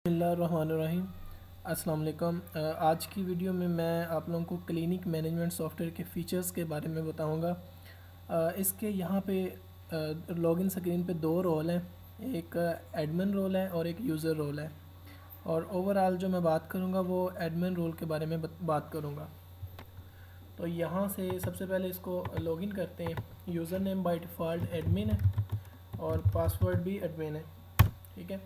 बिस्मिल्लाहिर्रहमानिर्रहीम। अस्सलाम वालेकुम। आज की वीडियो में मैं आप लोगों को क्लिनिक मैनेजमेंट सॉफ्टवेयर के फ़ीचर्स के बारे में बताऊंगा। इसके यहाँ पे लॉगिन स्क्रीन पे दो रोल हैं, एक एडमिन रोल है और एक यूज़र रोल है। और ओवरऑल जो मैं बात करूँगा वो एडमिन रोल के बारे में बात करूँगा। तो यहाँ से सबसे पहले इसको लॉगिन करते हैं। User name by default admin है और पासवर्ड भी एडमिन है, ठीक है।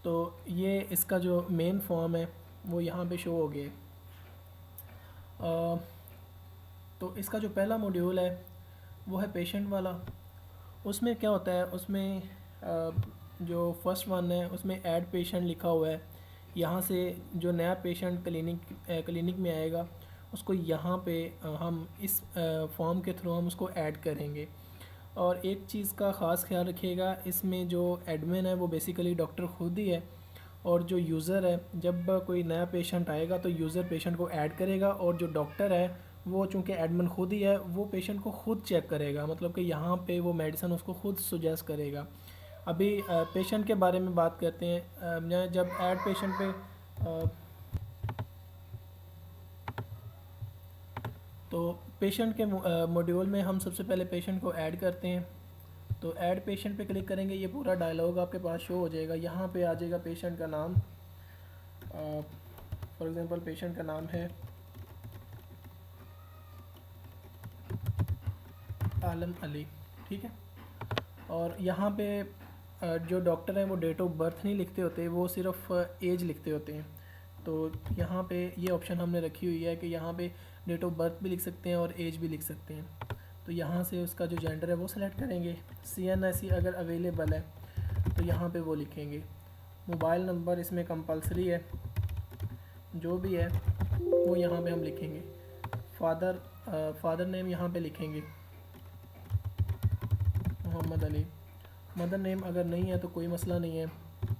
तो ये इसका जो मेन फॉर्म है वो यहाँ पे शो हो गया है। तो इसका जो पहला मॉड्यूल है वो है पेशेंट वाला। उसमें क्या होता है, उसमें जो फर्स्ट वन है उसमें ऐड पेशेंट लिखा हुआ है। यहाँ से जो नया पेशेंट क्लिनिक में आएगा उसको यहाँ पे हम इस फॉर्म के थ्रू हम उसको ऐड करेंगे। और एक चीज़ का ख़ास ख्याल रखिएगा, इसमें जो एडमिन है वो बेसिकली डॉक्टर खुद ही है, और जो यूज़र है जब कोई नया पेशेंट आएगा तो यूज़र पेशेंट को ऐड करेगा, और जो डॉक्टर है वो चूँकि एडमिन खुद ही है वो पेशेंट को खुद चेक करेगा, मतलब कि यहाँ पे वो मेडिसिन उसको खुद सुजेस्ट करेगा। अभी पेशेंट के बारे में बात करते हैं। जब ऐड पेशेंट पे तो पेशेंट के मॉड्यूल में हम सबसे पहले पेशेंट को ऐड करते हैं। तो ऐड पेशेंट पे क्लिक करेंगे, ये पूरा डायलॉग आपके पास शो हो जाएगा। यहाँ पे आ जाएगा पेशेंट का नाम, फॉर एग्ज़ाम्पल पेशेंट का नाम है आलम अली, ठीक है। और यहाँ पे जो डॉक्टर हैं वो डेट ऑफ बर्थ नहीं लिखते होते, वो सिर्फ एज लिखते होते हैं। तो यहाँ पे ये ऑप्शन हमने रखी हुई है कि यहाँ पे डेट ऑफ बर्थ भी लिख सकते हैं और एज भी लिख सकते हैं। तो यहाँ से उसका जो जेंडर है वो सेलेक्ट करेंगे। CNSE अगर अवेलेबल है तो यहाँ पे वो लिखेंगे। मोबाइल नंबर इसमें कंपलसरी है, जो भी है वो यहाँ पे हम लिखेंगे। फादर नेम यहाँ पे लिखेंगे मोहम्मद अली। मदर नेम अगर नहीं है तो कोई मसला नहीं है।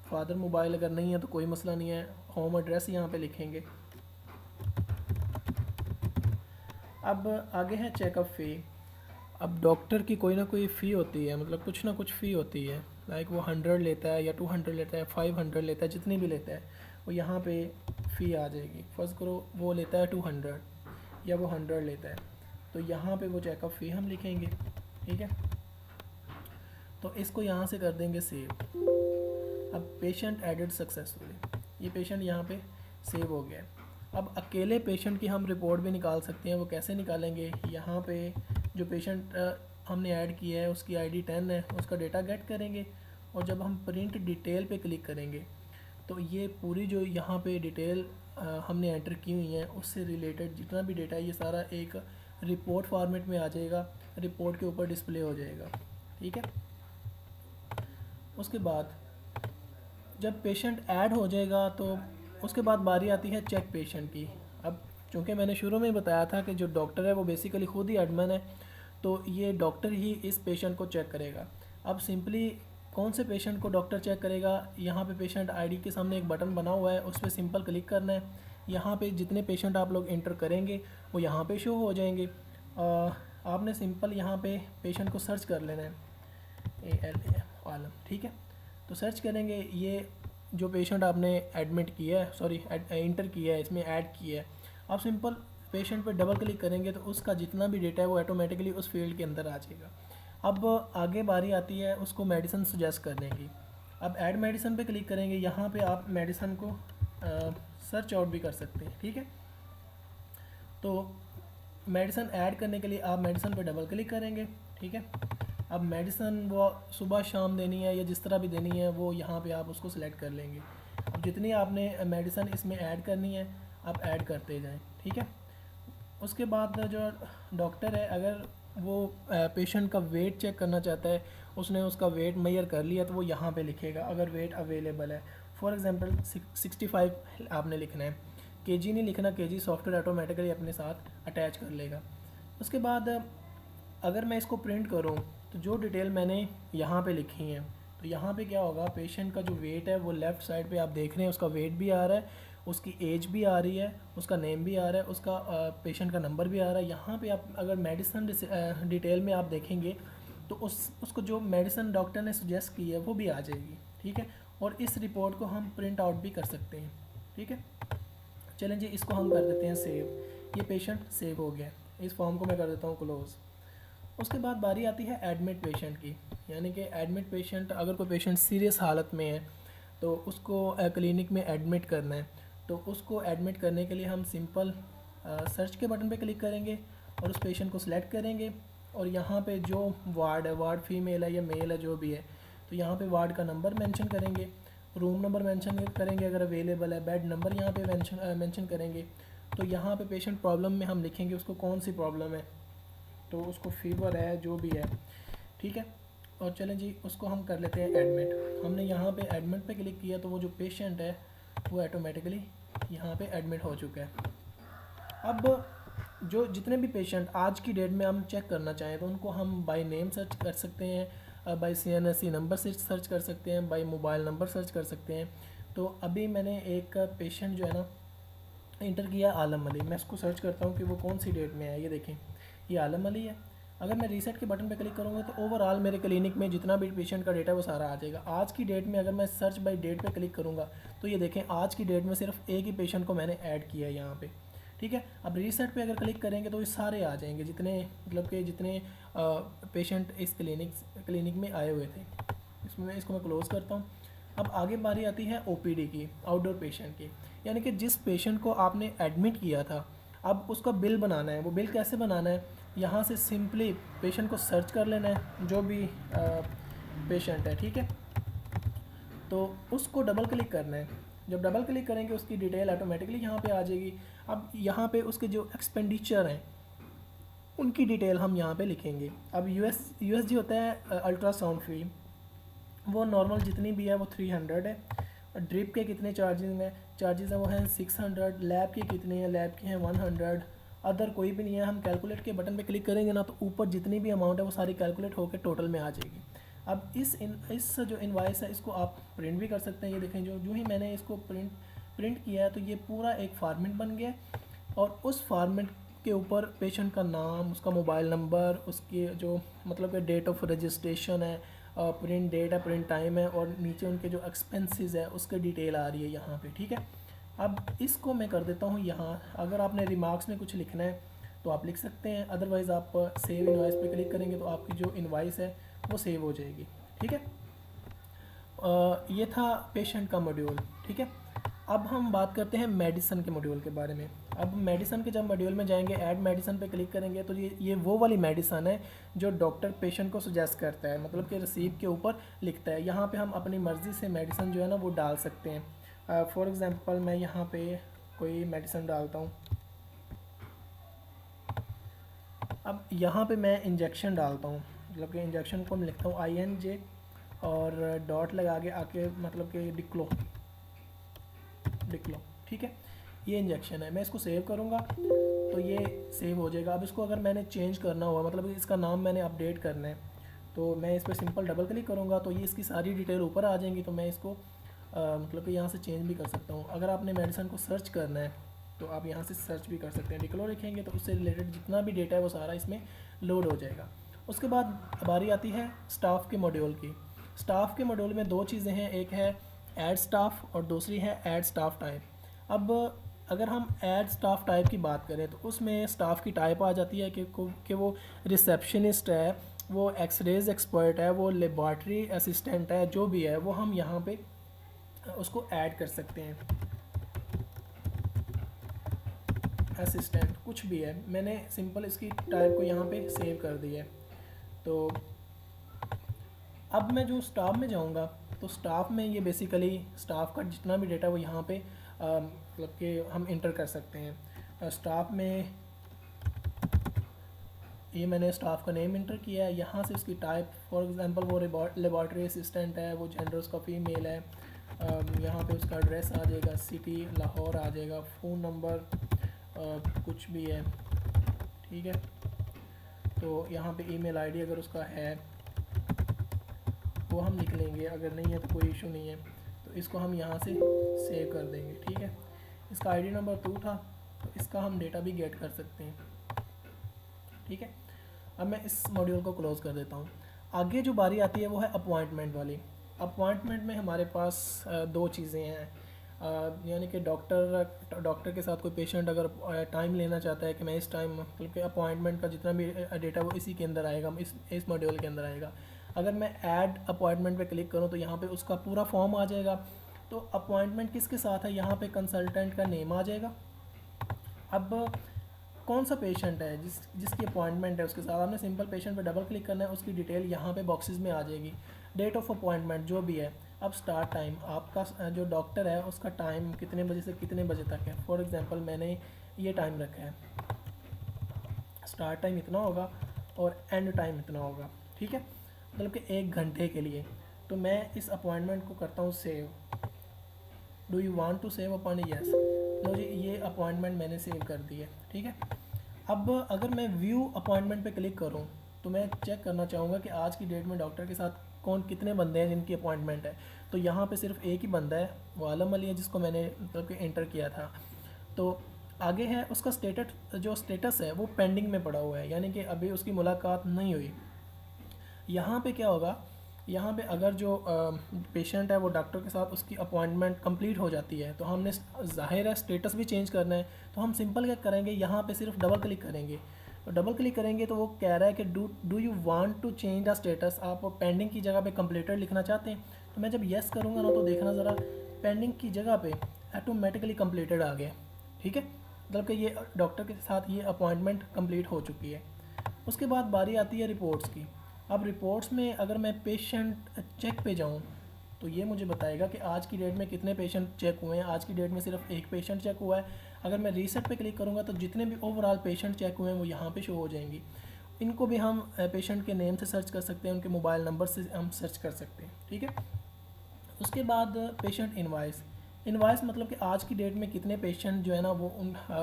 फादर मोबाइल अगर नहीं है तो कोई मसला नहीं है। होम एड्रेस यहाँ पे लिखेंगे। अब आगे है चेकअप फ़ी। अब डॉक्टर की कोई ना कोई फ़ी होती है, मतलब कुछ ना कुछ फ़ी होती है। लाइक वो 100 लेता है या 200 लेता है, 500 लेता है, जितनी भी लेता है वो यहाँ पे फ़ी आ जाएगी। फर्स्ट करो वो लेता है 200 या वो 100 लेता है, तो यहाँ पे वो चेकअप फ़ी हम लिखेंगे, ठीक है। तो इसको यहाँ से कर देंगे सेव। अब पेशेंट एडेड सक्सेसफुली, ये पेशेंट यहाँ पे सेव हो गया है। अब अकेले पेशेंट की हम रिपोर्ट भी निकाल सकते हैं। वो कैसे निकालेंगे, यहाँ पे जो पेशेंट हमने ऐड किया है उसकी ID 10 है, उसका डेटा गेट करेंगे, और जब हम प्रिंट डिटेल पे क्लिक करेंगे तो ये पूरी जो यहाँ पे डिटेल हमने एंटर की हुई है उससे रिलेटेड जितना भी डेटा है ये सारा एक रिपोर्ट फॉर्मेट में आ जाएगा, रिपोर्ट के ऊपर डिस्प्ले हो जाएगा, ठीक है। उसके बाद जब पेशेंट ऐड हो जाएगा तो उसके बाद बारी आती है चेक पेशेंट की। अब चूँकि मैंने शुरू में ही बताया था कि जो डॉक्टर है वो बेसिकली खुद ही एडमिन है, तो ये डॉक्टर ही इस पेशेंट को चेक करेगा। अब सिंपली कौन से पेशेंट को डॉक्टर चेक करेगा, यहाँ पे पेशेंट आईडी के सामने एक बटन बना हुआ है, उस पर सिंपल क्लिक करना है। यहाँ पे जितने पेशेंट आप लोग इंटर करेंगे वो यहाँ पे शो हो जाएंगे। आपने सिंपल यहाँ पे पेशेंट को सर्च कर लेना है, ALA आलम, ठीक है। तो सर्च करेंगे, ये जो पेशेंट आपने एडमिट किया है, सॉरी इंटर किया है, इसमें ऐड किया है, आप सिंपल पेशेंट पर डबल क्लिक करेंगे तो उसका जितना भी डेटा है वो ऑटोमेटिकली उस फील्ड के अंदर आ जाएगा। अब आगे बारी आती है उसको मेडिसिन सुजेस्ट करने की। अब ऐड मेडिसिन पे क्लिक करेंगे, यहाँ पे आप मेडिसिन को सर्च आउट भी कर सकते हैं, ठीक है। तो मेडिसिन ऐड करने के लिए आप मेडिसिन पे डबल क्लिक करेंगे, ठीक है। अब मेडिसिन वो सुबह शाम देनी है या जिस तरह भी देनी है वो यहाँ पे आप उसको सिलेक्ट कर लेंगे। अब जितनी आपने मेडिसिन इसमें ऐड करनी है आप ऐड करते जाएं, ठीक है। उसके बाद जो डॉक्टर है अगर वो पेशेंट का वेट चेक करना चाहता है, उसने उसका वेट मेजर कर लिया तो वो यहाँ पे लिखेगा अगर वेट अवेलेबल है। फॉर एग्जांपल 65 आपने लिखना है, केजी नहीं लिखना, केजी सॉफ्टवेयर ऑटोमेटिकली अपने साथ अटैच कर लेगा। उसके बाद अगर मैं इसको प्रिंट करूँ तो जो डिटेल मैंने यहाँ पे लिखी है, तो यहाँ पे क्या होगा, पेशेंट का जो वेट है वो लेफ़्ट साइड पे आप देख रहे हैं, उसका वेट भी आ रहा है, उसकी एज भी आ रही है, उसका नेम भी आ रहा है, उसका पेशेंट का नंबर भी आ रहा है। यहाँ पे आप अगर मेडिसिन डिटेल में आप देखेंगे तो उसको जो मेडिसिन डॉक्टर ने सुजेस्ट की है वो भी आ जाएगी, ठीक है। और इस रिपोर्ट को हम प्रिंट आउट भी कर सकते हैं। ठीक है, चलें जी, इसको हम कर देते हैं सेव। ये पेशेंट सेव हो गया। इस फॉर्म को मैं कर देता हूँ क्लोज़। उसके बाद बारी आती है एडमिट पेशेंट की, यानी कि एडमिट पेशेंट, अगर कोई पेशेंट सीरियस हालत में है तो उसको क्लिनिक में एडमिट करना है। तो उसको एडमिट करने के लिए हम सिंपल सर्च के बटन पे क्लिक करेंगे और उस पेशेंट को सिलेक्ट करेंगे, और यहाँ पे जो वार्ड है, वार्ड फीमेल है या मेल है जो भी है, तो यहाँ पे वार्ड का नंबर मेंशन करेंगे, रूम नंबर मेंशन करेंगे अगर अवेलेबल है, बेड नंबर यहाँ पे मेंशन करेंगे। तो यहाँ पे पेशेंट प्रॉब्लम में हम लिखेंगे उसको कौन सी प्रॉब्लम है, तो उसको फीवर है जो भी है। ठीक है, और चलें जी, उसको हम कर लेते हैं एडमिट। हमने यहाँ पे एडमिट पे क्लिक किया तो वो जो पेशेंट है वो ऑटोमेटिकली यहाँ पे एडमिट हो चुका है। अब जो जितने भी पेशेंट आज की डेट में हम चेक करना चाहें तो उनको हम बाय नेम सर्च कर सकते हैं, बाय CNSE नंबर से सर्च कर सकते हैं, बाय मोबाइल नंबर सर्च कर सकते हैं। तो अभी मैंने एक पेशेंट जो है ना इंटर किया, आलम अली। मैं इसको सर्च करता हूँ कि वो कौन सी डेट में है। ये देखें, ये आलम अली है। अगर मैं रीसेट के बटन पर क्लिक करूँगा तो ओवरऑल मेरे क्लिनिक में जितना भी पेशेंट का डेटा है वो सारा आ जाएगा। आज की डेट में अगर मैं सर्च बाय डेट पे क्लिक करूँगा तो ये देखें, आज की डेट में सिर्फ एक ही पेशेंट को मैंने ऐड किया है यहाँ पे। ठीक है, अब रीसेट पे अगर क्लिक करेंगे तो ये सारे आ जाएंगे जितने, मतलब कि जितने पेशेंट इस क्लिनिक में आए हुए थे। इसमें इसको मैं क्लोज़ करता हूँ। अब आगे बारी आती है OPD की, आउटडोर पेशेंट की, यानी कि जिस पेशेंट को आपने एडमिट किया था अब उसका बिल बनाना है। वो बिल कैसे बनाना है, यहाँ से सिंपली पेशेंट को सर्च कर लेना है, जो भी पेशेंट है। ठीक है, तो उसको डबल क्लिक करना है। जब डबल क्लिक करेंगे उसकी डिटेल ऑटोमेटिकली यहाँ पे आ जाएगी। अब यहाँ पे उसके जो एक्सपेंडिचर हैं उनकी डिटेल हम यहाँ पे लिखेंगे। अब USG होता है अल्ट्रासाउंड फी, वो नॉर्मल जितनी भी है वो 300 है। ड्रिप के कितने चार्जेस हैं वो हैं 600। लैब के कितने हैं, लैब के हैं 100। अदर कोई भी नहीं है। हम कैलकुलेट के बटन पे क्लिक करेंगे ना तो ऊपर जितनी भी अमाउंट है वो सारी कैलकुलेट होकर टोटल में आ जाएगी। अब इस जो इनवाइस है इसको आप प्रिंट भी कर सकते हैं। ये देखें, जो ही मैंने इसको प्रिंट किया है तो ये पूरा एक फॉर्मेट बन गया, और उस फॉर्मेट के ऊपर पेशेंट का नाम, उसका मोबाइल नंबर, उसके जो मतलब कि डेट ऑफ रजिस्ट्रेशन है, प्रिंट डेट है, प्रिंट टाइम है, और नीचे उनके जो एक्सपेंसेस है उसके डिटेल आ रही है यहाँ पे। ठीक है, अब इसको मैं कर देता हूँ यहाँ। अगर आपने रिमार्क्स में कुछ लिखना है तो आप लिख सकते हैं, अदरवाइज़ आप सेव इनवाइस पे क्लिक करेंगे तो आपकी जो इनवाइस है वो सेव हो जाएगी। ठीक है, ये था पेशेंट का मॉड्यूल। ठीक है, अब हम बात करते हैं मेडिसन के मॉड्यूल के बारे में। अब मेडिसन के जब मॉड्यूल में जाएंगे, ऐड मेडिसन पे क्लिक करेंगे तो ये वो वाली मेडिसन है जो डॉक्टर पेशेंट को सजेस्ट करता है, मतलब कि रिसीप्ट के ऊपर लिखता है। यहाँ पे हम अपनी मर्ज़ी से मेडिसन जो है ना वो डाल सकते हैं। फॉर एग्ज़ाम्पल मैं यहाँ पे कोई मेडिसन डालता हूँ। अब यहाँ पे मैं इंजेक्शन डालता हूँ, मतलब कि इंजेक्शन को मैं लिखता हूँ INJ और डॉट लगा के आके, मतलब कि डिक्लो। ठीक है, ये इंजेक्शन है। मैं इसको सेव करूँगा तो ये सेव हो जाएगा। अब इसको अगर मैंने चेंज करना हुआ, मतलब इसका नाम मैंने अपडेट करना है, तो मैं इस पर सिंपल डबल क्लिक करूँगा तो ये इसकी सारी डिटेल ऊपर आ जाएंगी। तो मैं इसको मतलब कि यहाँ से चेंज भी कर सकता हूँ। अगर आपने मेडिसिन को सर्च करना है तो आप यहाँ से सर्च भी कर सकते हैं। डिक्लो लिखेंगे तो उससे रिलेटेड जितना भी डेटा है वो सारा इसमें लोड हो जाएगा। उसके बाद बारी आती है स्टाफ के मॉड्यूल की। स्टाफ के मॉड्यूल में दो चीज़ें हैं, एक है ऐड स्टाफ और दूसरी है ऐड स्टाफ टाइप। अब अगर हम ऐड स्टाफ टाइप की बात करें तो उसमें स्टाफ की टाइप आ जाती है कि वो रिसेप्शनिस्ट है, वो एक्सरेज एक्सपर्ट है, वो लेबॉर्ट्री असिस्टेंट है, जो भी है वो हम यहाँ पे उसको ऐड कर सकते हैं। असिस्टेंट कुछ भी है, मैंने सिंपल इसकी टाइप को यहाँ पे सेव कर दिया है। तो अब मैं जो स्टाफ में जाऊँगा तो स्टाफ में ये बेसिकली स्टाफ का जितना भी डेटा वो यहाँ पे मतलब कि हम इंटर कर सकते हैं। स्टाफ में ये मैंने स्टाफ का नेम इंटर किया है, यहाँ से उसकी टाइप, फॉर एग्जांपल वो लेबॉर्ट्री असिस्टेंट है, वो जेंडर उसका फीमेल है, यहाँ पे उसका एड्रेस आ जाएगा, सिटी लाहौर आ जाएगा, फ़ोन नंबर कुछ भी है। ठीक है, तो यहाँ पे ईमेल आईडी अगर उसका है वो हम लिख लेंगे, अगर नहीं है तो कोई इशू नहीं है। तो इसको हम यहाँ से सेव कर देंगे। ठीक है, इसका आईडी नंबर 2 था तो इसका हम डेटा भी गेट कर सकते हैं। ठीक है, अब मैं इस मॉड्यूल को क्लोज़ कर देता हूँ। आगे जो बारी आती है वो है अपॉइंटमेंट वाली। अपॉइंटमेंट में हमारे पास दो चीज़ें हैं, यानी कि डॉक्टर के साथ कोई पेशेंट अगर टाइम लेना चाहता है कि मैं इस टाइम, मतलब कि अपॉइंटमेंट का जितना भी डेटा वो इसी के अंदर आएगा, इस मॉड्यूल के अंदर आएगा। अगर मैं ऐड अपॉइंटमेंट पे क्लिक करूँ तो यहाँ पे उसका पूरा फॉर्म आ जाएगा। तो अपॉइंटमेंट किसके साथ है, यहाँ पे कंसल्टेंट का नेम आ जाएगा। अब कौन सा पेशेंट है जिसकी अपॉइंटमेंट है उसके साथ, आपने सिंपल पेशेंट पे डबल क्लिक करना है, उसकी डिटेल यहाँ पे बॉक्सेस में आ जाएगी। डेट ऑफ अपॉइंटमेंट जो भी है। अब स्टार्ट टाइम, आपका जो डॉक्टर है उसका टाइम कितने बजे से कितने बजे तक है। फॉर एग्जांपल मैंने ये टाइम रखा है, स्टार्ट टाइम इतना होगा और एंड टाइम इतना होगा, ठीक है, मतलब कि 1 घंटे के लिए। तो मैं इस अपॉइंटमेंट को करता हूँ save. Do you want to save upon, yes. लो जी, ये अपॉइंटमेंट मैंने सेव कर दी है, ठीक है। अब अगर मैं व्यू अपॉइंटमेंट पे क्लिक करूँ तो मैं चेक करना चाहूँगा कि आज की डेट में डॉक्टर के साथ कितने बंदे हैं जिनकी अपॉइंटमेंट है। तो यहाँ पे सिर्फ एक ही बंदा है, वो आलम अली है, जिसको मैंने मतलब कि एंटर किया था। तो आगे है उसका स्टेटस है वो पेंडिंग में पड़ा हुआ है, यानी कि अभी उसकी मुलाकात नहीं हुई। यहाँ पे क्या होगा, यहाँ पे अगर जो पेशेंट है वो डॉक्टर के साथ उसकी अपॉइंटमेंट कंप्लीट हो जाती है तो हमने ज़ाहिर है स्टेटस भी चेंज करना है। तो हम सिंपल क्या करेंगे, यहाँ पे सिर्फ डबल क्लिक करेंगे। तो डबल क्लिक करेंगे तो वो कह रहा है कि do you want to change the status, आप पेंडिंग की जगह पे कंप्लीटेड लिखना चाहते हैं। तो मैं जब येस करूँगा ना तो देखना ज़रा, पेंडिंग की जगह पे ऑटोमेटिकली कंप्लीटेड आ गया, ठीक है, मतलब कि ये डॉक्टर के साथ ये अपॉइंटमेंट कंप्लीट हो चुकी है। उसके बाद बारी आती है रिपोर्ट्स की। अब रिपोर्ट्स में अगर मैं पेशेंट चेक पे जाऊँ तो ये मुझे बताएगा कि आज की डेट में कितने पेशेंट चेक हुए हैं। आज की डेट में सिर्फ एक पेशेंट चेक हुआ है। अगर मैं रीसेट पे क्लिक करूँगा तो जितने भी ओवरऑल पेशेंट चेक हुए हैं वो यहाँ पे शो हो जाएंगी। इनको भी हम पेशेंट के नेम से सर्च कर सकते हैं, उनके मोबाइल नंबर से हम सर्च कर सकते हैं, ठीक है। उसके बाद पेशेंट इनवाइस। इनवाइस मतलब कि आज की डेट में कितने पेशेंट जो है ना वो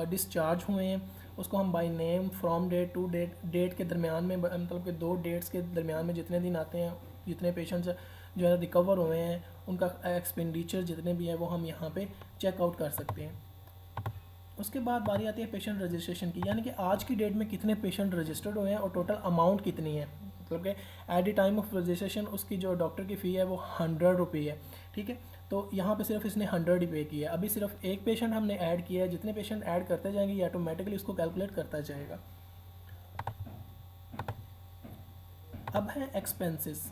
डिस्चार्ज हुए हैं, उसको हम by name, from date to date के दरमियान में, मतलब कि 2 डेट्स के दरमियान में जितने दिन आते हैं, जितने पेशेंट्स जो है रिकवर हुए हैं, उनका एक्सपेंडिचर जितने भी है वो हम यहाँ पे चेकआउट कर सकते हैं। उसके बाद बारी आती है पेशेंट रजिस्ट्रेशन की, यानी कि आज की डेट में कितने पेशेंट रजिस्टर्ड हुए हैं और टोटल अमाउंट कितनी है। मतलब कि at the time of registration उसकी जो डॉक्टर की फ़ी है वो 100 रुपये है, ठीक है। तो यहाँ पे सिर्फ इसने 100 ही पे किया है। अभी सिर्फ एक पेशेंट हमने ऐड किया है, जितने पेशेंट ऐड करते जाएंगे ये ऑटोमेटिकली उसको कैलकुलेट करता जाएगा। अब है एक्सपेंसेस,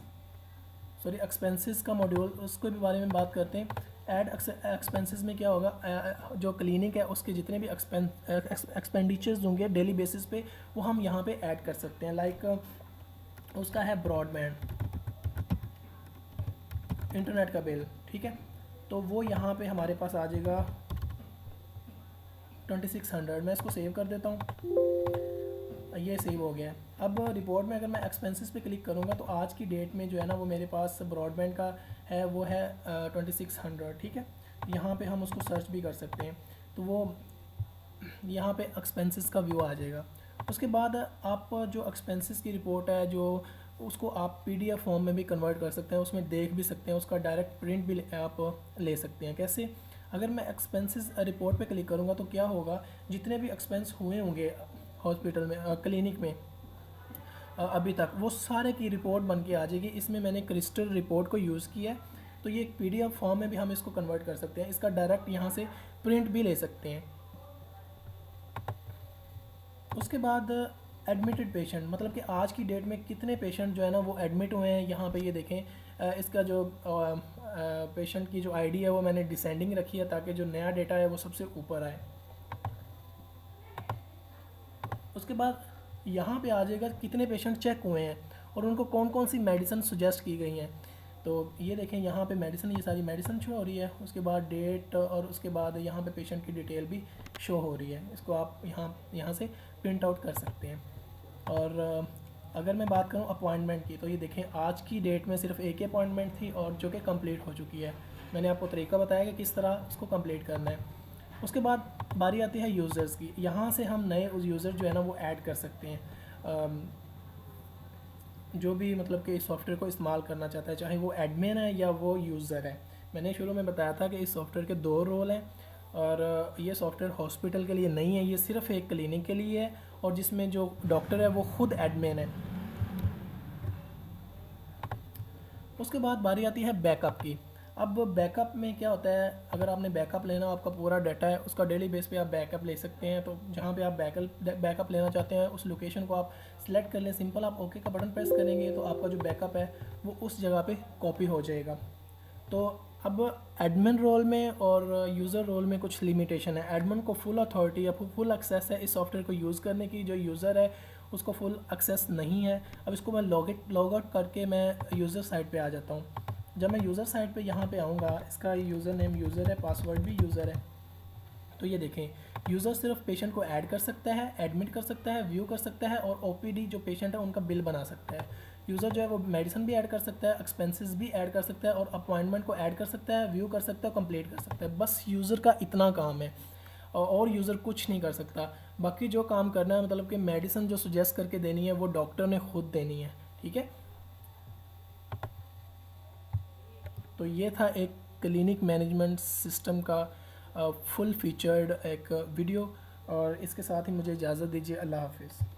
सॉरी एक्सपेंसेस का मॉड्यूल, उसके भी बारे में बात करते हैं। ऐड एक्सपेंसेस में क्या होगा, जो क्लिनिक है उसके जितने भी एक्सपेंडिचर्स होंगे डेली बेसिस पे वो हम यहाँ पे ऐड कर सकते हैं। लाइक उसका है ब्रॉडबैंड इंटरनेट का बिल, ठीक है, तो वो यहाँ पे हमारे पास आ जाएगा 2600। मैं इसको सेव कर देता हूँ, ये सेव हो गया है। अब रिपोर्ट में अगर मैं एक्सपेंसेस पे क्लिक करूँगा तो आज की डेट में जो है ना वो मेरे पास ब्रॉडबैंड का है, वो है 2600, ठीक है। यहाँ पे हम उसको सर्च भी कर सकते हैं, तो वो यहाँ पे एक्सपेंसेस का व्यू आ जाएगा। उसके बाद आप जो एक्सपेंसेस की रिपोर्ट है जो उसको आप PDF फॉर्म में भी कन्वर्ट कर सकते हैं, उसमें देख भी सकते हैं, उसका डायरेक्ट प्रिंट भी आप ले सकते हैं। कैसे, अगर मैं एक्सपेंसेस रिपोर्ट पे क्लिक करूँगा तो क्या होगा, जितने भी एक्सपेंस हुए होंगे हॉस्पिटल में, क्लिनिक में अभी तक, वो सारे की रिपोर्ट बन के आ जाएगी। इसमें मैंने क्रिस्टल रिपोर्ट को यूज़ किया है, तो ये एक PDF फॉर्म में भी हम इसको कन्वर्ट कर सकते हैं, इसका डायरेक्ट यहाँ से प्रिंट भी ले सकते हैं। उसके बाद एडमिटेड पेशेंट, मतलब कि आज की डेट में कितने पेशेंट जो है ना वो एडमिट हुए हैं। यहाँ पे ये देखें, इसका जो पेशेंट की जो ID है वो मैंने डिसेंडिंग रखी है ताकि जो नया डेटा है वो सबसे ऊपर आए। उसके बाद यहाँ पे आ जाएगा कितने पेशेंट चेक हुए हैं और उनको कौन कौन सी मेडिसिन सुजेस्ट की गई हैं। तो ये देखें यहाँ पे मेडिसिन, ये सारी मेडिसिन शो हो रही है। उसके बाद डेट और उसके बाद यहाँ पे पेशेंट की डिटेल भी शो हो रही है। इसको आप यहाँ से प्रिंट आउट कर सकते हैं। और अगर मैं बात करूँ अपॉइंटमेंट की, तो ये देखें आज की डेट में सिर्फ एक ही अपॉइंटमेंट थी और जो कि कंप्लीट हो चुकी है। मैंने आपको तरीका बताया कि किस तरह उसको कंप्लीट करना है। उसके बाद बारी आती है यूज़र्स की, यहाँ से हम नए यूज़र जो है ना वो ऐड कर सकते हैं। जो भी मतलब कि इस सॉफ्टवेयर को इस्तेमाल करना चाहता है, चाहे वो एडमिन है या वो यूज़र है। मैंने शुरू में बताया था कि इस सॉफ्टवेयर के 2 रोल हैं और ये सॉफ्टवेयर हॉस्पिटल के लिए नहीं है, ये सिर्फ एक क्लिनिक के लिए है और जिसमें जो डॉक्टर है वो ख़ुद एडमिन है। उसके बाद बारी आती है बैकअप की। अब बैकअप में क्या होता है, अगर आपने बैकअप लेना, आपका पूरा डाटा है उसका डेली बेस पे आप बैकअप ले सकते हैं। तो जहाँ पे आप बैकअप लेना चाहते हैं उस लोकेशन को आप सिलेक्ट कर लें, सिंपल आप ओके का बटन प्रेस करेंगे तो आपका जो बैकअप है वो उस जगह पे कॉपी हो जाएगा। तो अब एडमिन रोल में और यूज़र रोल में कुछ लिमिटेशन है। एडमिन को फुल अथॉरिटी या फुल एक्सेस है इस सॉफ्टवेयर को यूज़ करने की, जो यूज़र है उसको फुल एक्सेस नहीं है। अब इसको मैं लॉग आउट करके मैं यूज़र साइट पे आ जाता हूँ। जब मैं यूज़र साइट पे यहाँ पे आऊँगा, इसका यूज़र नेम यूज़र है, पासवर्ड भी यूज़र है। तो ये देखें, यूज़र सिर्फ पेशेंट को ऐड कर सकता है, एडमिट कर सकता है, व्यू कर सकता है और ओपीडी जो पेशेंट है उनका बिल बना सकता है। यूज़र जो है वो मेडिसिन भी ऐड कर सकता है, एक्सपेंसेस भी ऐड कर सकता है और अपॉइंटमेंट को ऐड कर सकता है, व्यू कर सकता है, कंप्लीट कर सकता है। बस यूज़र का इतना काम है और यूज़र कुछ नहीं कर सकता। बाकी जो काम करना है, मतलब कि मेडिसिन जो सुजेस्ट करके देनी है वो डॉक्टर ने खुद देनी है। ठीक है, तो ये था एक क्लिनिक मैनेजमेंट सिस्टम का फुल फीचर्ड एक वीडियो, और इसके साथ ही मुझे इजाज़त दीजिए। अल्लाह हाफिज़।